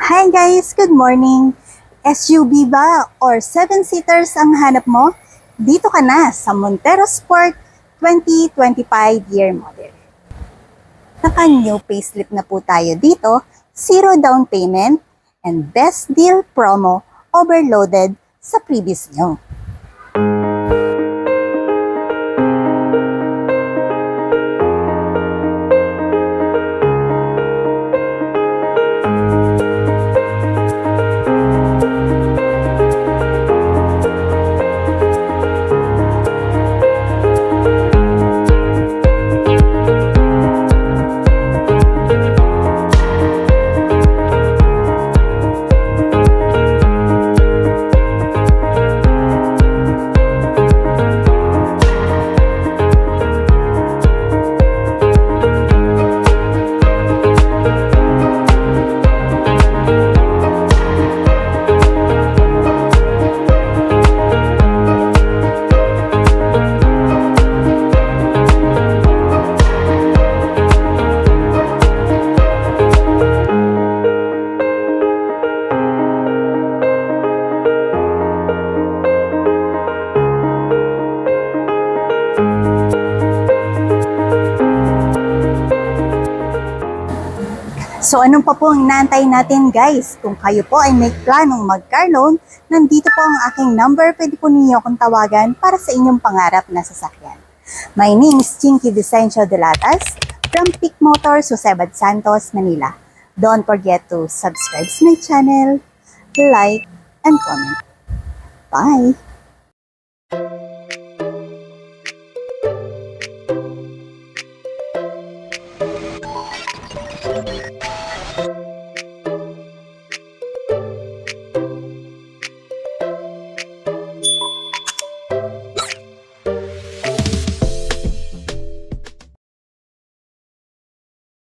Hi guys! Good morning! SUV ba or 7-seaters ang hanap mo? Dito ka na sa Montero Sport 2025 year model. Naka-new facelift na po tayo dito, 0 down payment, and best deal promo overloaded sa previous nyo. So anong pa po ang inaantay natin guys? Kung kayo po ay may planong mag-car loan, nandito po ang aking number. Pwede po ninyo akong tawagan para sa inyong pangarap na sasakyan. My name is Chinky Vicencio de Latas from Peak Motors, Josebad Santos, Manila. Don't forget to subscribe to my channel, like, and comment. Bye!